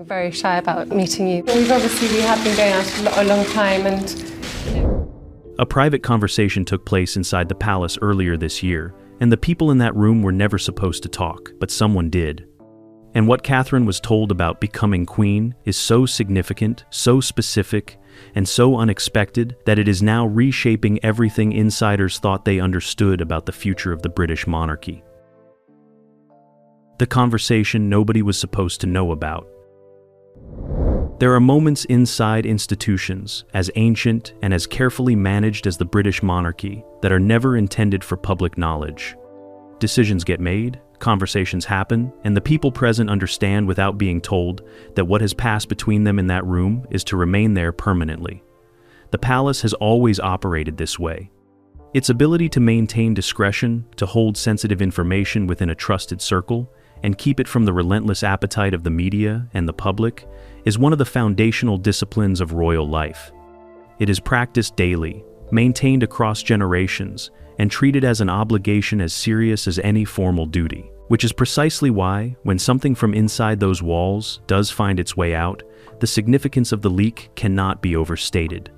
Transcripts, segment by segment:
very shy about meeting you. We have been going out a long time and... A private conversation took place inside the palace earlier this year, and the people in that room were never supposed to talk, but someone did. And what Catherine was told about becoming queen is so significant, so specific, and so unexpected that it is now reshaping everything insiders thought they understood about the future of the British monarchy. The conversation nobody was supposed to know about. There are moments inside institutions, as ancient and as carefully managed as the British monarchy, that are never intended for public knowledge. Decisions get made, conversations happen, and the people present understand without being told that what has passed between them in that room is to remain there permanently. The palace has always operated this way. Its ability to maintain discretion, to hold sensitive information within a trusted circle, and keep it from the relentless appetite of the media and the public, is one of the foundational disciplines of royal life. It is practiced daily, maintained across generations, and treated as an obligation as serious as any formal duty, which is precisely why, when something from inside those walls does find its way out, the significance of the leak cannot be overstated.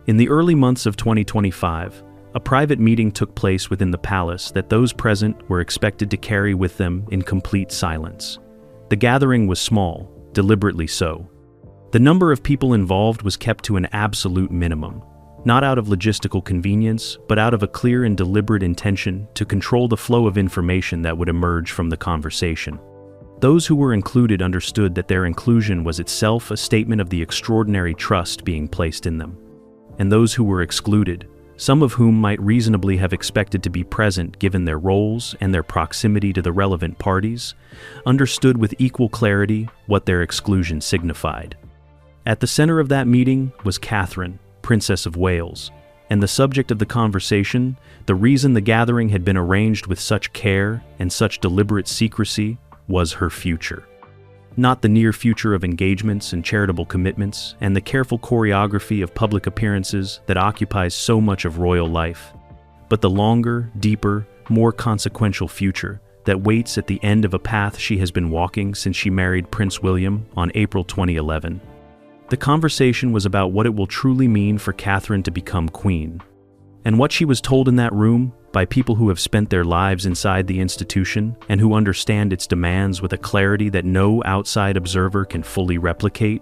In the early months of 2025, a private meeting took place within the palace that those present were expected to carry with them in complete silence. The gathering was small, deliberately so. The number of people involved was kept to an absolute minimum, not out of logistical convenience, but out of a clear and deliberate intention to control the flow of information that would emerge from the conversation. Those who were included understood that their inclusion was itself a statement of the extraordinary trust being placed in them. And those who were excluded, some of whom might reasonably have expected to be present given their roles and their proximity to the relevant parties, understood with equal clarity what their exclusion signified. At the center of that meeting was Catherine, Princess of Wales, and the subject of the conversation, the reason the gathering had been arranged with such care and such deliberate secrecy, was her future. Not the near future of engagements and charitable commitments and the careful choreography of public appearances that occupies so much of royal life, but the longer, deeper, more consequential future that waits at the end of a path she has been walking since she married Prince William on April 2011. The conversation was about what it will truly mean for Catherine to become queen. And what she was told in that room, by people who have spent their lives inside the institution and who understand its demands with a clarity that no outside observer can fully replicate,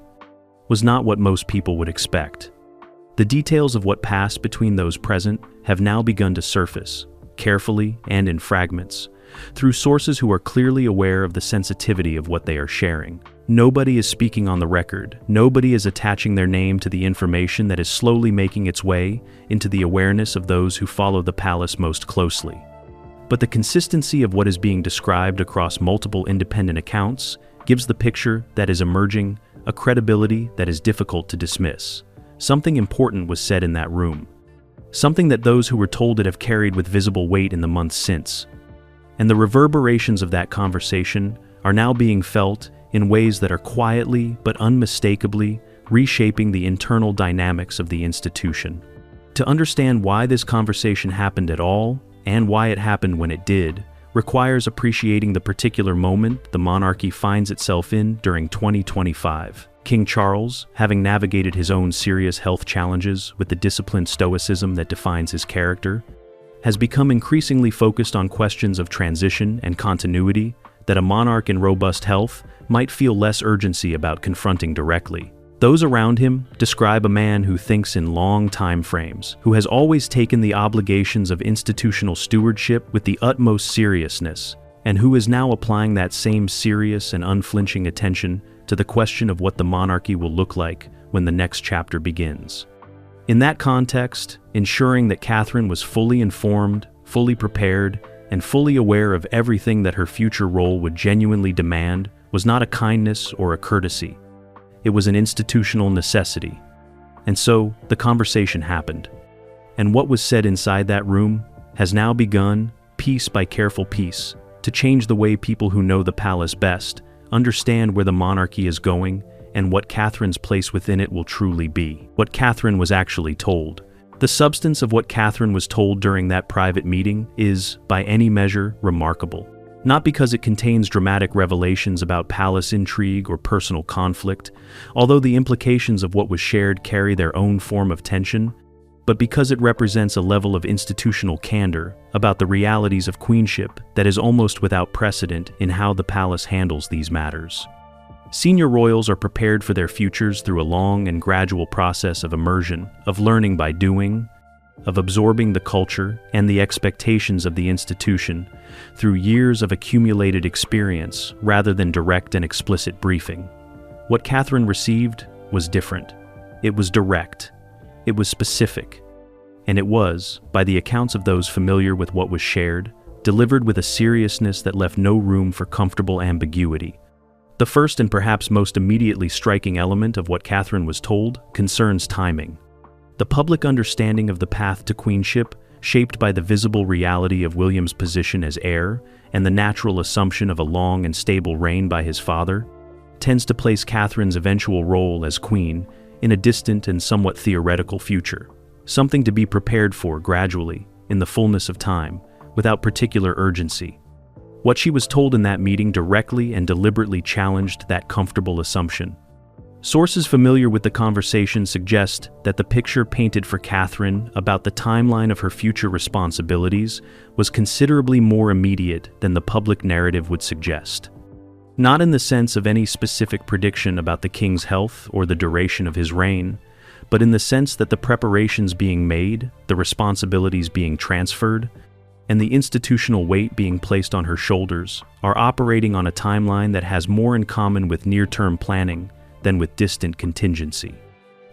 was not what most people would expect. The details of what passed between those present have now begun to surface, carefully and in fragments, through sources who are clearly aware of the sensitivity of what they are sharing. Nobody is speaking on the record. Nobody is attaching their name to the information that is slowly making its way into the awareness of those who follow the palace most closely. But the consistency of what is being described across multiple independent accounts gives the picture that is emerging a credibility that is difficult to dismiss. Something important was said in that room. Something that those who were told it have carried with visible weight in the months since. And the reverberations of that conversation are now being felt in ways that are quietly but unmistakably reshaping the internal dynamics of the institution. To understand why this conversation happened at all, and why it happened when it did, requires appreciating the particular moment the monarchy finds itself in during 2025. King Charles, having navigated his own serious health challenges with the disciplined stoicism that defines his character, has become increasingly focused on questions of transition and continuity that a monarch in robust health might feel less urgency about confronting directly. Those around him describe a man who thinks in long time frames, who has always taken the obligations of institutional stewardship with the utmost seriousness, and who is now applying that same serious and unflinching attention to the question of what the monarchy will look like when the next chapter begins. In that context, ensuring that Catherine was fully informed, fully prepared, and fully aware of everything that her future role would genuinely demand was not a kindness or a courtesy. It was an institutional necessity. And so, the conversation happened. And what was said inside that room has now begun, piece by careful piece, to change the way people who know the palace best understand where the monarchy is going and what Catherine's place within it will truly be. What Catherine was actually told. The substance of what Catherine was told during that private meeting is, by any measure, remarkable. Not because it contains dramatic revelations about palace intrigue or personal conflict, although the implications of what was shared carry their own form of tension, but because it represents a level of institutional candor about the realities of queenship that is almost without precedent in how the palace handles these matters. Senior royals are prepared for their futures through a long and gradual process of immersion, of learning by doing, of absorbing the culture and the expectations of the institution through years of accumulated experience rather than direct and explicit briefing. What Catherine received was different. It was direct. It was specific. And it was, by the accounts of those familiar with what was shared, delivered with a seriousness that left no room for comfortable ambiguity. The first and perhaps most immediately striking element of what Catherine was told concerns timing. The public understanding of the path to queenship, shaped by the visible reality of William's position as heir and the natural assumption of a long and stable reign by his father, tends to place Catherine's eventual role as queen in a distant and somewhat theoretical future, something to be prepared for gradually, in the fullness of time, without particular urgency. What she was told in that meeting directly and deliberately challenged that comfortable assumption. Sources familiar with the conversation suggest that the picture painted for Catherine about the timeline of her future responsibilities was considerably more immediate than the public narrative would suggest. Not in the sense of any specific prediction about the king's health or the duration of his reign, but in the sense that the preparations being made, the responsibilities being transferred, and the institutional weight being placed on her shoulders are operating on a timeline that has more in common with near-term planning than with distant contingency.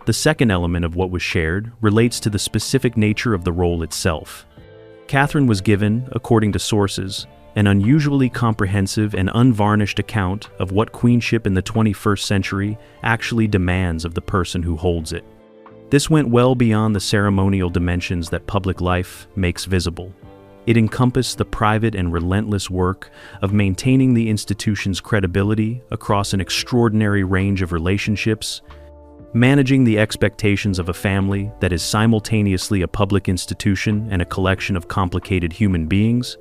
The second element of what was shared relates to the specific nature of the role itself. Catherine was given, according to sources, an unusually comprehensive and unvarnished account of what queenship in the 21st century actually demands of the person who holds it. This went well beyond the ceremonial dimensions that public life makes visible. It encompassed the private and relentless work of maintaining the institution's credibility across an extraordinary range of relationships, managing the expectations of a family that is simultaneously a public institution and a collection of complicated human beings,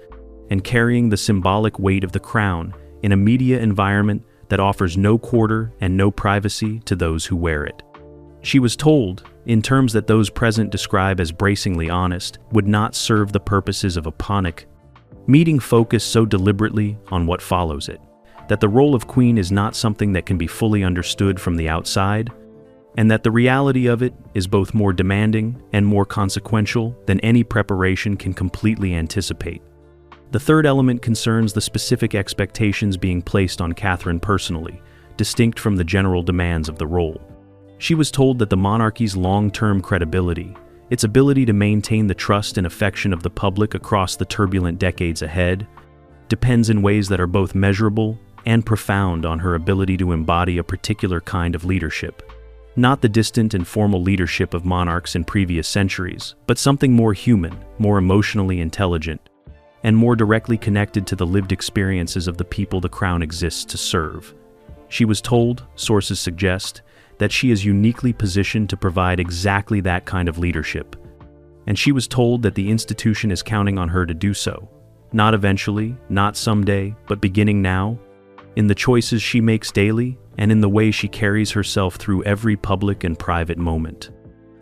and carrying the symbolic weight of the crown in a media environment that offers no quarter and no privacy to those who wear it. She was told, in terms that those present describe as bracingly honest, would not serve the purposes of a ponic meeting focused so deliberately on what follows it, that the role of queen is not something that can be fully understood from the outside, and that the reality of it is both more demanding and more consequential than any preparation can completely anticipate. The third element concerns the specific expectations being placed on Catherine personally, distinct from the general demands of the role. She was told that the monarchy's long-term credibility, its ability to maintain the trust and affection of the public across the turbulent decades ahead, depends in ways that are both measurable and profound on her ability to embody a particular kind of leadership. Not the distant and formal leadership of monarchs in previous centuries, but something more human, more emotionally intelligent, and more directly connected to the lived experiences of the people the crown exists to serve. She was told, sources suggest, that she is uniquely positioned to provide exactly that kind of leadership. And she was told that the institution is counting on her to do so, not eventually, not someday, but beginning now, in the choices she makes daily and in the way she carries herself through every public and private moment.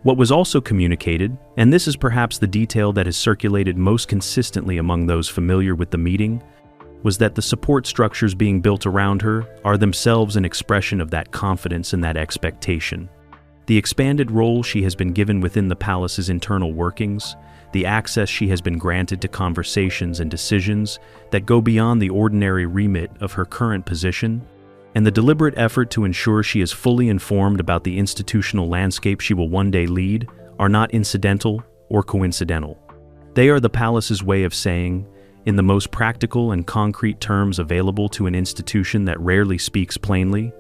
What was also communicated, and this is perhaps the detail that has circulated most consistently among those familiar with the meeting, was that the support structures being built around her are themselves an expression of that confidence and that expectation. The expanded role she has been given within the palace's internal workings, the access she has been granted to conversations and decisions that go beyond the ordinary remit of her current position, and the deliberate effort to ensure she is fully informed about the institutional landscape she will one day lead are not incidental or coincidental. They are the palace's way of saying, in the most practical and concrete terms available to an institution that rarely speaks plainly,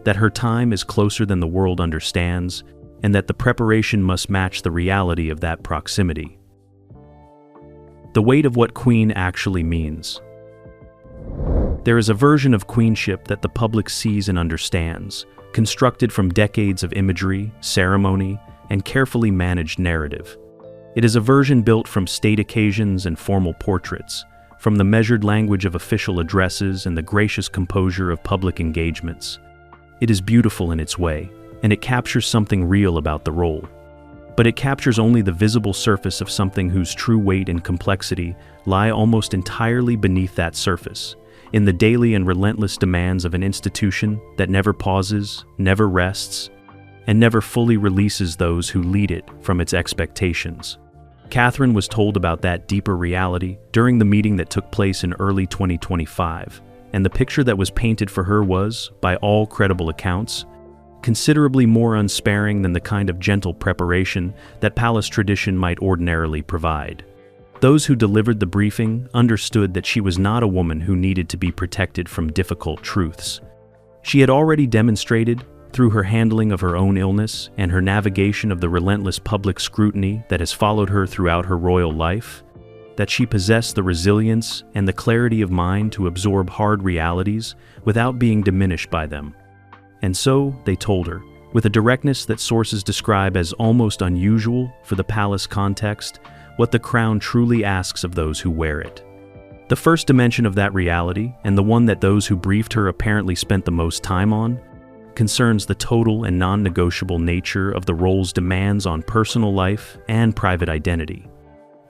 that her time is closer than the world understands, and that the preparation must match the reality of that proximity. The weight of what queen actually means. There is a version of queenship that the public sees and understands, constructed from decades of imagery, ceremony, and carefully managed narrative. It is a version built from state occasions and formal portraits, from the measured language of official addresses and the gracious composure of public engagements. It is beautiful in its way, and it captures something real about the role. But it captures only the visible surface of something whose true weight and complexity lie almost entirely beneath that surface, in the daily and relentless demands of an institution that never pauses, never rests, and never fully releases those who lead it from its expectations. Catherine was told about that deeper reality during the meeting that took place in early 2025, and the picture that was painted for her was, by all credible accounts, considerably more unsparing than the kind of gentle preparation that palace tradition might ordinarily provide. Those who delivered the briefing understood that she was not a woman who needed to be protected from difficult truths. She had already demonstrated, through her handling of her own illness and her navigation of the relentless public scrutiny that has followed her throughout her royal life, that she possessed the resilience and the clarity of mind to absorb hard realities without being diminished by them. And so, they told her, with a directness that sources describe as almost unusual for the palace context, what the crown truly asks of those who wear it. The first dimension of that reality, and the one that those who briefed her apparently spent the most time on, concerns the total and non-negotiable nature of the role's demands on personal life and private identity.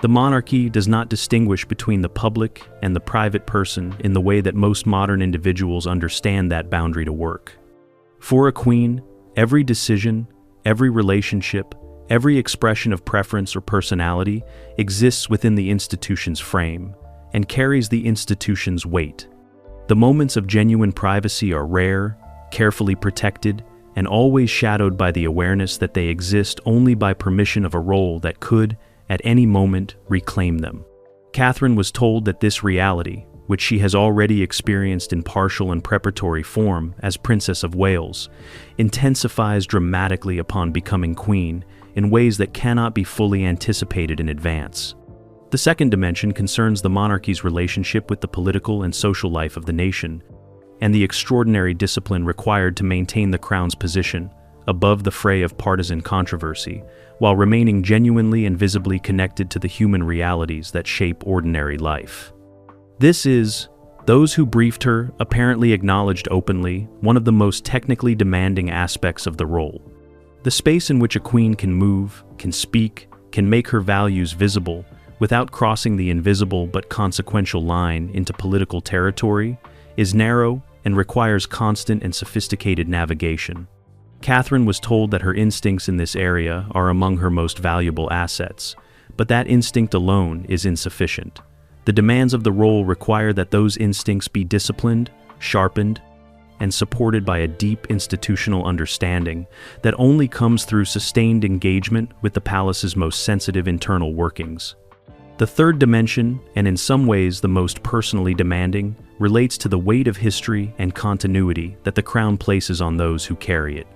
The monarchy does not distinguish between the public and the private person in the way that most modern individuals understand that boundary to work. For a queen, every decision, every relationship, every expression of preference or personality exists within the institution's frame and carries the institution's weight. The moments of genuine privacy are rare, carefully protected, and always shadowed by the awareness that they exist only by permission of a role that could, at any moment, reclaim them. Catherine was told that this reality, which she has already experienced in partial and preparatory form as Princess of Wales, intensifies dramatically upon becoming queen in ways that cannot be fully anticipated in advance. The second dimension concerns the monarchy's relationship with the political and social life of the nation, and the extraordinary discipline required to maintain the crown's position above the fray of partisan controversy, while remaining genuinely and visibly connected to the human realities that shape ordinary life. This is, those who briefed her apparently acknowledged openly, one of the most technically demanding aspects of the role. The space in which a queen can move, can speak, can make her values visible, without crossing the invisible but consequential line into political territory, is narrow and requires constant and sophisticated navigation. Catherine was told that her instincts in this area are among her most valuable assets, but that instinct alone is insufficient. The demands of the role require that those instincts be disciplined, sharpened, and supported by a deep institutional understanding that only comes through sustained engagement with the palace's most sensitive internal workings. The third dimension, and in some ways the most personally demanding, relates to the weight of history and continuity that the crown places on those who carry it.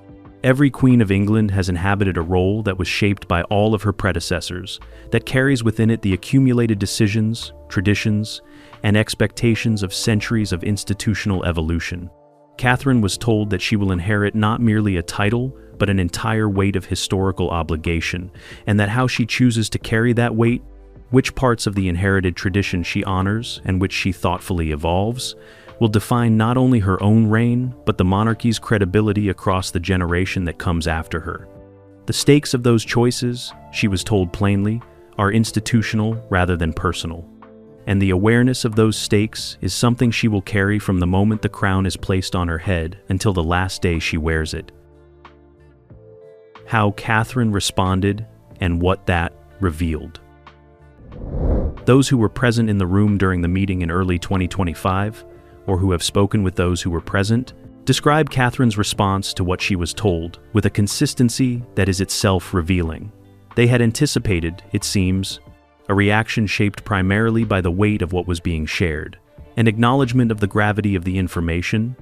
Every Queen of England has inhabited a role that was shaped by all of her predecessors, that carries within it the accumulated decisions, traditions, and expectations of centuries of institutional evolution. Catherine was told that she will inherit not merely a title, but an entire weight of historical obligation, and that how she chooses to carry that weight, which parts of the inherited tradition she honors and which she thoughtfully evolves, will define not only her own reign, but the monarchy's credibility across the generation that comes after her. The stakes of those choices, she was told plainly, are institutional rather than personal. And the awareness of those stakes is something she will carry from the moment the crown is placed on her head until the last day she wears it. How Catherine responded and what that revealed. Those who were present in the room during the meeting in early 2025, or who have spoken with those who were present, describe Catherine's response to what she was told with a consistency that is itself revealing. They had anticipated, it seems, a reaction shaped primarily by the weight of what was being shared, an acknowledgement of the gravity of the information,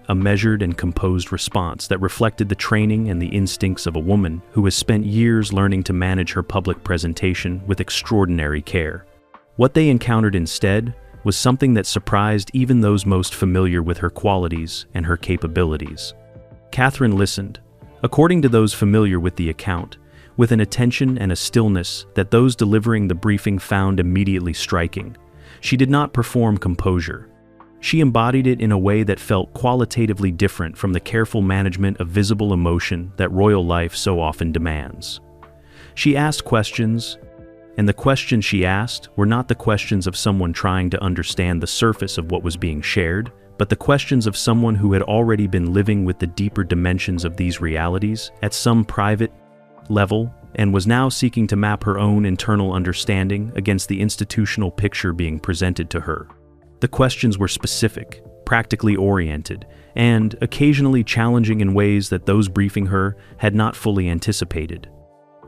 a measured and composed response that reflected the training and the instincts of a woman who has spent years learning to manage her public presentation with extraordinary care. What they encountered instead was something that surprised even those most familiar with her qualities and her capabilities. Catherine listened, according to those familiar with the account, with an attention and a stillness that those delivering the briefing found immediately striking, She did not perform composure. She embodied it in a way that felt qualitatively different from the careful management of visible emotion that royal life so often demands. She asked questions, and the questions she asked were not the questions of someone trying to understand the surface of what was being shared, but the questions of someone who had already been living with the deeper dimensions of these realities at some private level and was now seeking to map her own internal understanding against the institutional picture being presented to her. The questions were specific, practically oriented, and occasionally challenging in ways that those briefing her had not fully anticipated.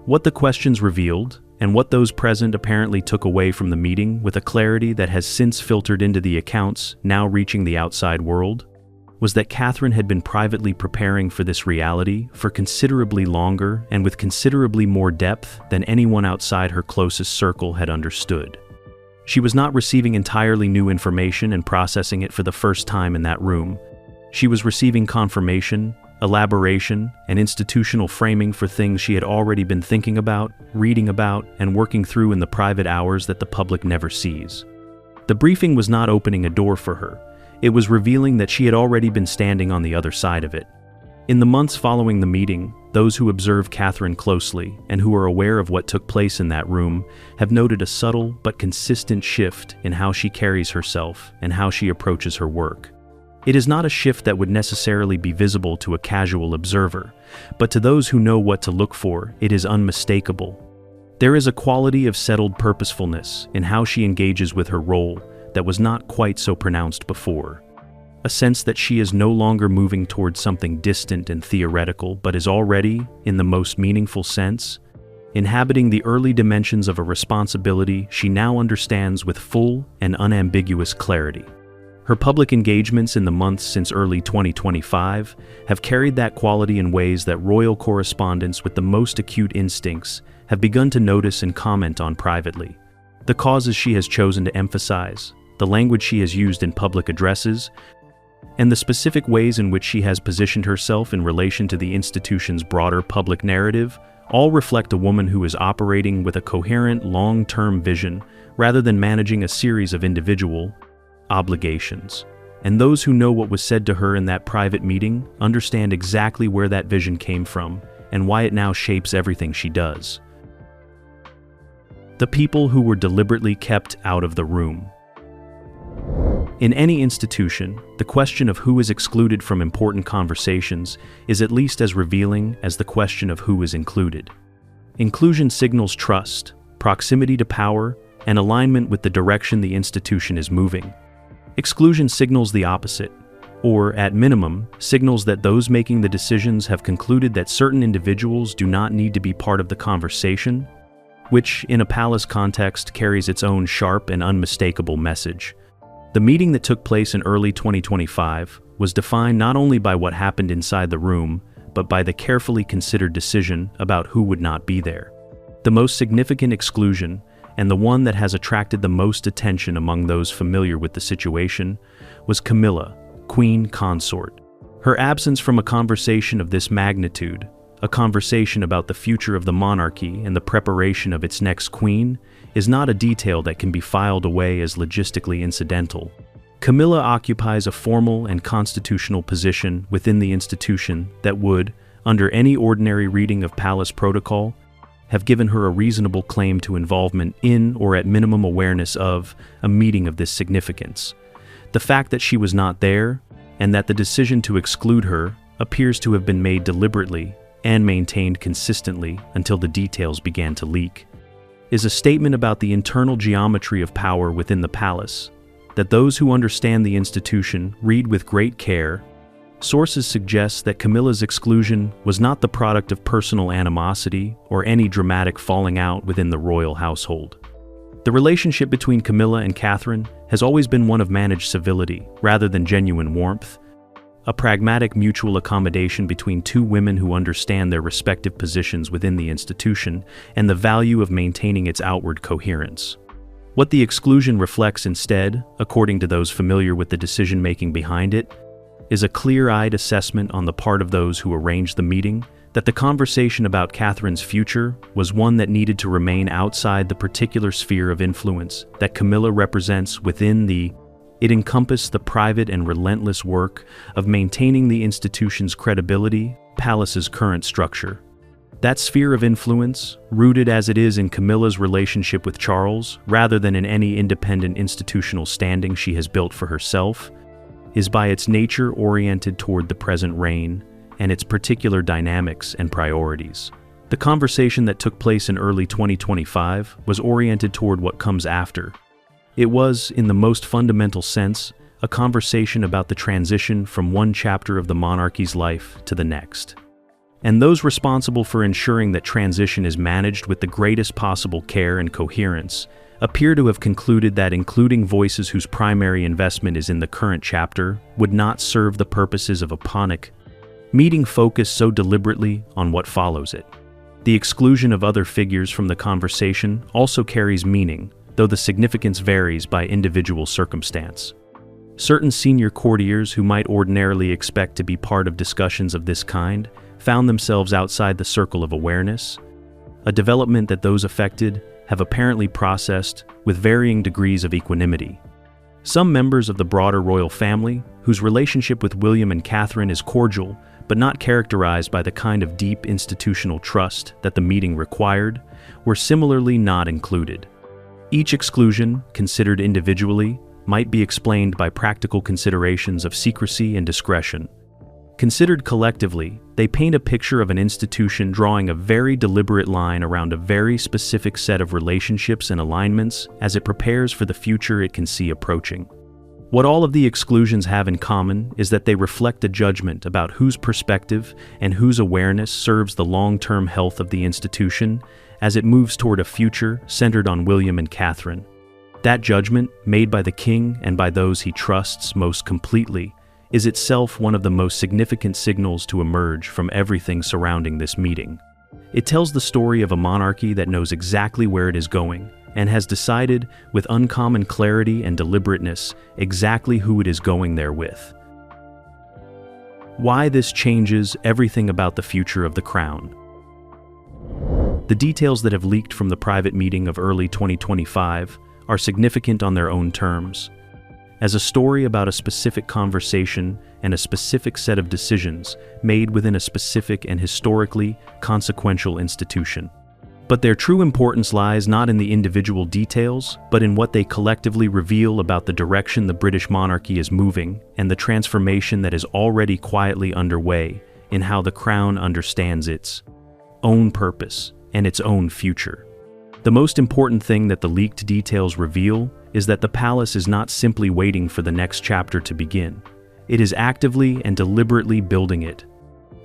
What the questions revealed, and what those present apparently took away from the meeting with a clarity that has since filtered into the accounts now reaching the outside world, was that Catherine had been privately preparing for this reality for considerably longer and with considerably more depth than anyone outside her closest circle had understood. She was not receiving entirely new information and processing it for the first time in that room. She was receiving confirmation, elaboration, and institutional framing for things she had already been thinking about, reading about, and working through in the private hours that the public never sees. The briefing was not opening a door for her. It was revealing that she had already been standing on the other side of it. In the months following the meeting, those who observe Catherine closely and who are aware of what took place in that room have noted a subtle but consistent shift in how she carries herself and how she approaches her work. It is not a shift that would necessarily be visible to a casual observer, but to those who know what to look for, it is unmistakable. There is a quality of settled purposefulness in how she engages with her role that was not quite so pronounced before. A sense that she is no longer moving towards something distant and theoretical, but is already, in the most meaningful sense, inhabiting the early dimensions of a responsibility she now understands with full and unambiguous clarity. Her public engagements in the months since early 2025 have carried that quality in ways that royal correspondents with the most acute instincts have begun to notice and comment on privately. The causes she has chosen to emphasize, the language she has used in public addresses, and the specific ways in which she has positioned herself in relation to the institution's broader public narrative all reflect a woman who is operating with a coherent long-term vision rather than managing a series of individual obligations. And those who know what was said to her in that private meeting understand exactly where that vision came from and why it now shapes everything she does. The people who were deliberately kept out of the room. In any institution, the question of who is excluded from important conversations is at least as revealing as the question of who is included. Inclusion signals trust, proximity to power, and alignment with the direction the institution is moving. Exclusion signals the opposite, or, at minimum, signals that those making the decisions have concluded that certain individuals do not need to be part of the conversation, which, in a palace context, carries its own sharp and unmistakable message. The meeting that took place in early 2025 was defined not only by what happened inside the room, but by the carefully considered decision about who would not be there. The most significant exclusion, and the one that has attracted the most attention among those familiar with the situation, was Camilla, Queen Consort. Her absence from a conversation of this magnitude, a conversation about the future of the monarchy and the preparation of its next queen, is not a detail that can be filed away as logistically incidental. Camilla occupies a formal and constitutional position within the institution that would, under any ordinary reading of palace protocol, have given her a reasonable claim to involvement in, or at minimum awareness of, a meeting of this significance. The fact that she was not there, and that the decision to exclude her appears to have been made deliberately and maintained consistently until the details began to leak, is a statement about the internal geometry of power within the palace, that those who understand the institution read with great care. Sources suggest that Camilla's exclusion was not the product of personal animosity or any dramatic falling out within the royal household. The relationship between Camilla and Catherine has always been one of managed civility rather than genuine warmth, a pragmatic mutual accommodation between two women who understand their respective positions within the institution and the value of maintaining its outward coherence. What the exclusion reflects instead, according to those familiar with the decision-making behind it, is a clear-eyed assessment on the part of those who arranged the meeting that the conversation about Catherine's future was one that needed to remain outside the particular sphere of influence that Camilla represents within the. It encompassed the private and relentless work of maintaining the institution's credibility, palace's current structure. That sphere of influence, rooted as it is in Camilla's relationship with Charles, rather than in any independent institutional standing she has built for herself, is by its nature oriented toward the present reign and its particular dynamics and priorities. The conversation that took place in early 2025 was oriented toward what comes after. It was, in the most fundamental sense, a conversation about the transition from one chapter of the monarchy's life to the next. And those responsible for ensuring that transition is managed with the greatest possible care and coherence appear to have concluded that including voices whose primary investment is in the current chapter would not serve the purposes of a ponic meeting focused so deliberately on what follows it. The exclusion of other figures from the conversation also carries meaning, though the significance varies by individual circumstance. Certain senior courtiers who might ordinarily expect to be part of discussions of this kind found themselves outside the circle of awareness, a development that those affected have apparently processed with varying degrees of equanimity. Some members of the broader royal family, whose relationship with William and Catherine is cordial but not characterized by the kind of deep institutional trust that the meeting required, were similarly not included. Each exclusion, considered individually, might be explained by practical considerations of secrecy and discretion. Considered collectively, they paint a picture of an institution drawing a very deliberate line around a very specific set of relationships and alignments as it prepares for the future it can see approaching. What all of the exclusions have in common is that they reflect a judgment about whose perspective and whose awareness serves the long-term health of the institution as it moves toward a future centered on William and Catherine. That judgment, made by the king and by those he trusts most completely, is itself one of the most significant signals to emerge from everything surrounding this meeting. It tells the story of a monarchy that knows exactly where it is going and has decided, with uncommon clarity and deliberateness, exactly who it is going there with. Why this changes everything about the future of the crown. The details that have leaked from the private meeting of early 2025 are significant on their own terms. As a story about a specific conversation and a specific set of decisions made within a specific and historically consequential institution. But their true importance lies not in the individual details, but in what they collectively reveal about the direction the British monarchy is moving and the transformation that is already quietly underway in how the crown understands its own purpose and its own future. The most important thing that the leaked details reveal is that the palace is not simply waiting for the next chapter to begin. It is actively and deliberately building it,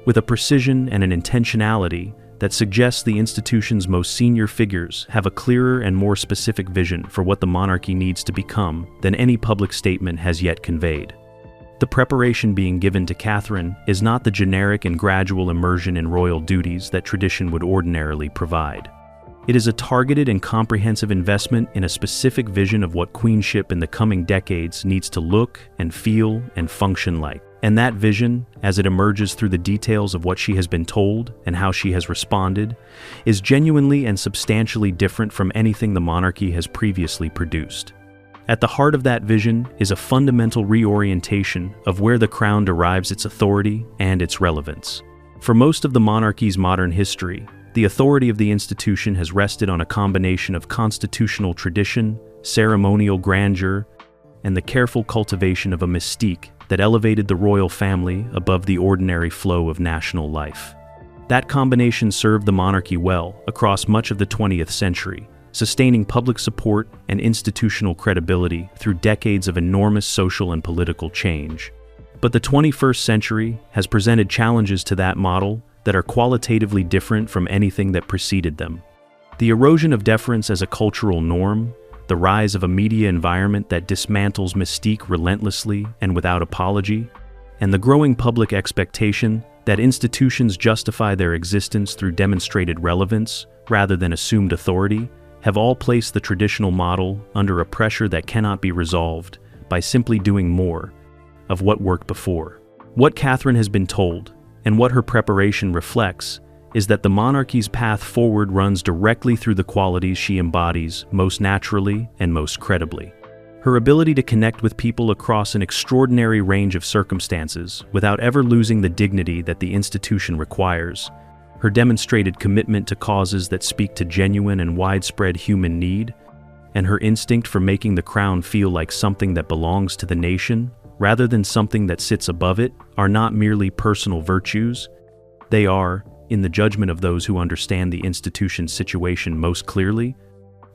with a precision and an intentionality that suggests the institution's most senior figures have a clearer and more specific vision for what the monarchy needs to become than any public statement has yet conveyed. The preparation being given to Catherine is not the generic and gradual immersion in royal duties that tradition would ordinarily provide. It is a targeted and comprehensive investment in a specific vision of what queenship in the coming decades needs to look and feel and function like. And that vision, as it emerges through the details of what she has been told and how she has responded, is genuinely and substantially different from anything the monarchy has previously produced. At the heart of that vision is a fundamental reorientation of where the crown derives its authority and its relevance. For most of the monarchy's modern history, the authority of the institution has rested on a combination of constitutional tradition, ceremonial grandeur, and the careful cultivation of a mystique that elevated the royal family above the ordinary flow of national life. That combination served the monarchy well across much of the 20th century, sustaining public support and institutional credibility through decades of enormous social and political change. But the 21st century has presented challenges to that model that are qualitatively different from anything that preceded them. The erosion of deference as a cultural norm, the rise of a media environment that dismantles mystique relentlessly and without apology, and the growing public expectation that institutions justify their existence through demonstrated relevance rather than assumed authority, have all placed the traditional model under a pressure that cannot be resolved by simply doing more of what worked before. What Catherine has been told, and what her preparation reflects, is that the monarchy's path forward runs directly through the qualities she embodies most naturally and most credibly. Her ability to connect with people across an extraordinary range of circumstances without ever losing the dignity that the institution requires, her demonstrated commitment to causes that speak to genuine and widespread human need, and her instinct for making the crown feel like something that belongs to the nation rather than something that sits above it are not merely personal virtues. They are, in the judgment of those who understand the institution's situation most clearly,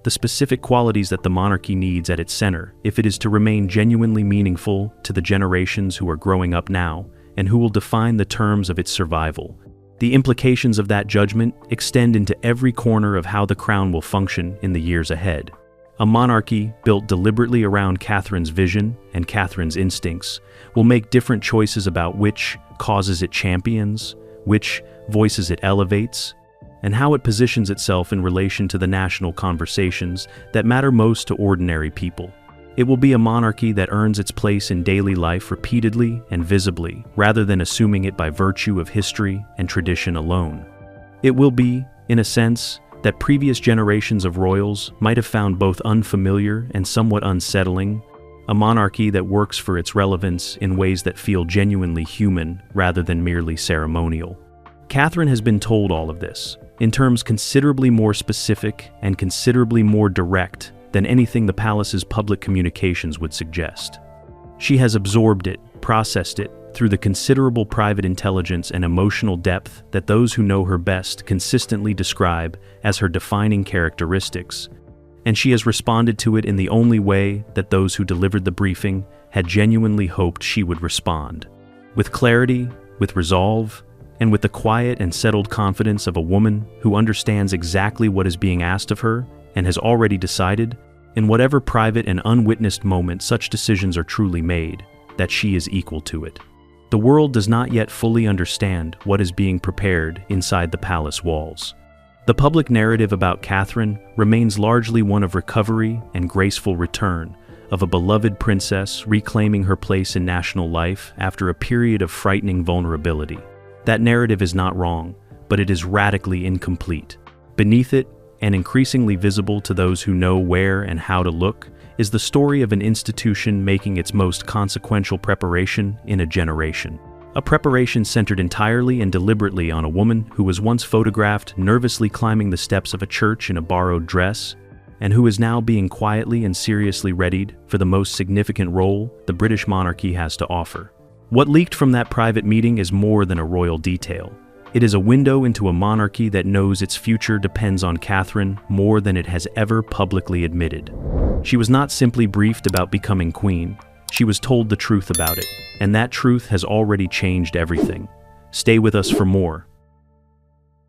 the specific qualities that the monarchy needs at its center if it is to remain genuinely meaningful to the generations who are growing up now and who will define the terms of its survival. The implications of that judgment extend into every corner of how the crown will function in the years ahead. A monarchy built deliberately around Catherine's vision and Catherine's instincts will make different choices about which causes it champions, which voices it elevates, and how it positions itself in relation to the national conversations that matter most to ordinary people. It will be a monarchy that earns its place in daily life repeatedly and visibly, rather than assuming it by virtue of history and tradition alone. It will be, in a sense, that previous generations of royals might have found both unfamiliar and somewhat unsettling, a monarchy that works for its relevance in ways that feel genuinely human rather than merely ceremonial. Catherine has been told all of this, in terms considerably more specific and considerably more direct than anything the palace's public communications would suggest. She has absorbed it, processed it, through the considerable private intelligence and emotional depth that those who know her best consistently describe as her defining characteristics, and she has responded to it in the only way that those who delivered the briefing had genuinely hoped she would respond. With clarity, with resolve, and with the quiet and settled confidence of a woman who understands exactly what is being asked of her and has already decided, in whatever private and unwitnessed moment such decisions are truly made, that she is equal to it. The world does not yet fully understand what is being prepared inside the palace walls. The public narrative about Catherine remains largely one of recovery and graceful return, of a beloved princess reclaiming her place in national life after a period of frightening vulnerability. That narrative is not wrong, but it is radically incomplete. Beneath it, and increasingly visible to those who know where and how to look, is the story of an institution making its most consequential preparation in a generation. A preparation centered entirely and deliberately on a woman who was once photographed nervously climbing the steps of a church in a borrowed dress, and who is now being quietly and seriously readied for the most significant role the British monarchy has to offer. What leaked from that private meeting is more than a royal detail. It is a window into a monarchy that knows its future depends on Catherine more than it has ever publicly admitted. She was not simply briefed about becoming queen, she was told the truth about it, and that truth has already changed everything. Stay with us for more.